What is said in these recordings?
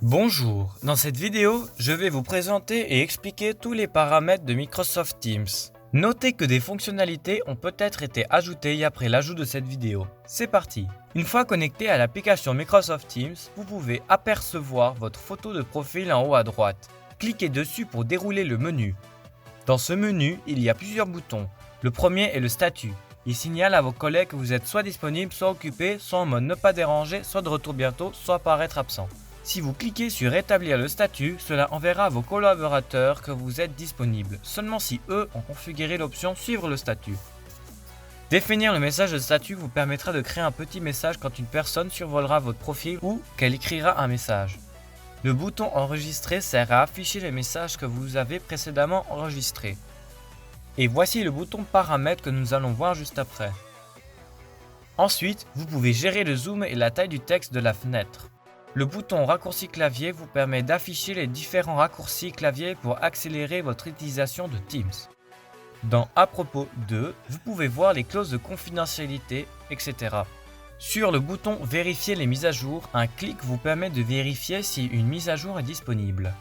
Bonjour, dans cette vidéo, je vais vous présenter et expliquer tous les paramètres de Microsoft Teams. Notez que des fonctionnalités ont peut-être été ajoutées après l'ajout de cette vidéo. C'est parti! Une fois connecté à l'application Microsoft Teams, vous pouvez apercevoir votre photo de profil en haut à droite. Cliquez dessus pour dérouler le menu. Dans ce menu, il y a plusieurs boutons. Le premier est le statut. Il signale à vos collègues que vous êtes soit disponible, soit occupé, soit en mode ne pas déranger, soit de retour bientôt, soit apparaître absent. Si vous cliquez sur rétablir le statut, cela enverra à vos collaborateurs que vous êtes disponible, seulement si eux ont configuré l'option suivre le statut. Définir le message de statut vous permettra de créer un petit message quand une personne survolera votre profil ou qu'elle écrira un message. Le bouton enregistrer sert à afficher les messages que vous avez précédemment enregistrés. Et voici le bouton paramètres que nous allons voir juste après. Ensuite, vous pouvez gérer le zoom et la taille du texte de la fenêtre. Le bouton raccourci clavier vous permet d'afficher les différents raccourcis clavier pour accélérer votre utilisation de Teams. Dans à propos de, vous pouvez voir les clauses de confidentialité, etc. Sur le bouton vérifier les mises à jour, un clic vous permet de vérifier si une mise à jour est disponible.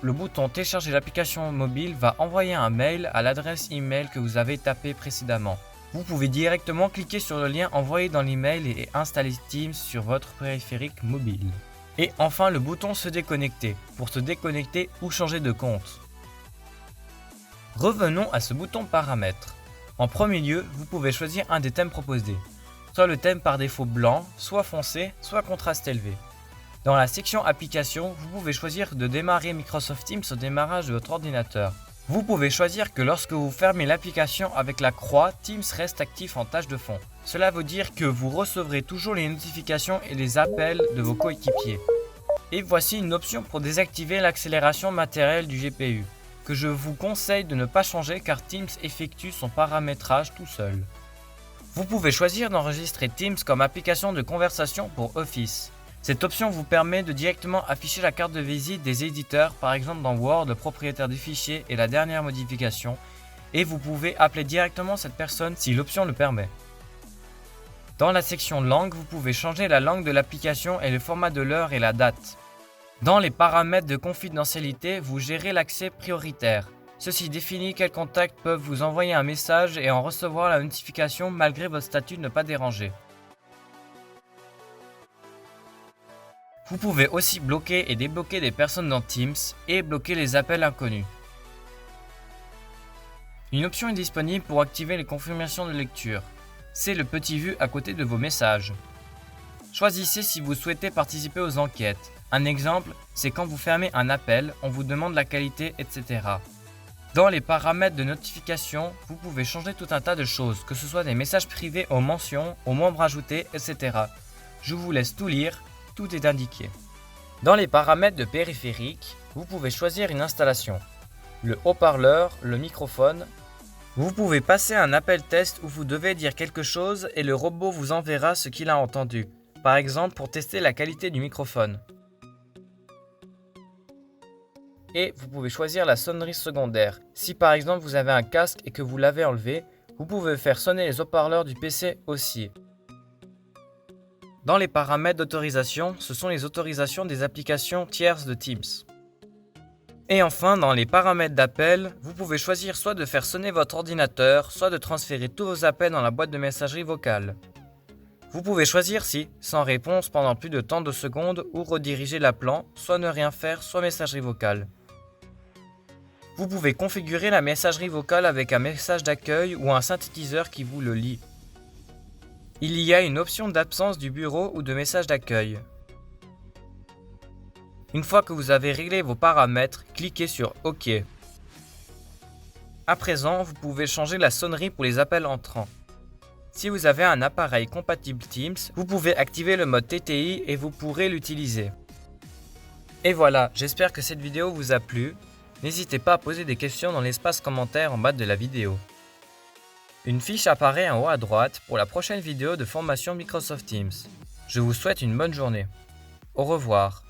Le bouton télécharger l'application mobile va envoyer un mail à l'adresse email que vous avez tapé précédemment. Vous pouvez directement cliquer sur le lien envoyé dans l'email et installer Teams sur votre périphérique mobile. Et enfin le bouton se déconnecter, pour se déconnecter ou changer de compte. Revenons à ce bouton paramètres. En premier lieu, vous pouvez choisir un des thèmes proposés. Soit le thème par défaut blanc, soit foncé, soit contraste élevé. Dans la section applications, vous pouvez choisir de démarrer Microsoft Teams au démarrage de votre ordinateur. Vous pouvez choisir que lorsque vous fermez l'application avec la croix, Teams reste actif en tâche de fond. Cela veut dire que vous recevrez toujours les notifications et les appels de vos coéquipiers. Et voici une option pour désactiver l'accélération matérielle du GPU, que je vous conseille de ne pas changer car Teams effectue son paramétrage tout seul. Vous pouvez choisir d'enregistrer Teams comme application de conversation pour Office. Cette option vous permet de directement afficher la carte de visite des éditeurs, par exemple dans Word, le propriétaire du fichier et la dernière modification, et vous pouvez appeler directement cette personne si l'option le permet. Dans la section langue, vous pouvez changer la langue de l'application et le format de l'heure et la date. Dans les paramètres de confidentialité, vous gérez l'accès prioritaire. Ceci définit quels contacts peuvent vous envoyer un message et en recevoir la notification malgré votre statut ne pas déranger. Vous pouvez aussi bloquer et débloquer des personnes dans Teams et bloquer les appels inconnus. Une option est disponible pour activer les confirmations de lecture. C'est le petit vu à côté de vos messages. Choisissez si vous souhaitez participer aux enquêtes. Un exemple, c'est quand vous fermez un appel, on vous demande la qualité, etc. Dans les paramètres de notification, vous pouvez changer tout un tas de choses, que ce soit des messages privés aux mentions, aux membres ajoutés, etc. Je vous laisse tout lire. Tout est indiqué. Dans les paramètres de périphérique, vous pouvez choisir une installation. Le haut-parleur, le microphone. Vous pouvez passer un appel test où vous devez dire quelque chose et le robot vous enverra ce qu'il a entendu. Par exemple pour tester la qualité du microphone. Et vous pouvez choisir la sonnerie secondaire. Si par exemple vous avez un casque et que vous l'avez enlevé, vous pouvez faire sonner les haut-parleurs du PC aussi. Dans les paramètres d'autorisation, ce sont les autorisations des applications tierces de Teams. Et enfin, dans les paramètres d'appel, vous pouvez choisir soit de faire sonner votre ordinateur, soit de transférer tous vos appels dans la boîte de messagerie vocale. Vous pouvez choisir si, sans réponse pendant plus de tant de secondes, ou rediriger l'appelant, soit ne rien faire, soit messagerie vocale. Vous pouvez configurer la messagerie vocale avec un message d'accueil ou un synthétiseur qui vous le lit. Il y a une option d'absence du bureau ou de message d'accueil. Une fois que vous avez réglé vos paramètres, cliquez sur OK. À présent, vous pouvez changer la sonnerie pour les appels entrants. Si vous avez un appareil compatible Teams, vous pouvez activer le mode TTI et vous pourrez l'utiliser. Et voilà, j'espère que cette vidéo vous a plu. N'hésitez pas à poser des questions dans l'espace commentaire en bas de la vidéo. Une fiche apparaît en haut à droite pour la prochaine vidéo de formation Microsoft Teams. Je vous souhaite une bonne journée. Au revoir.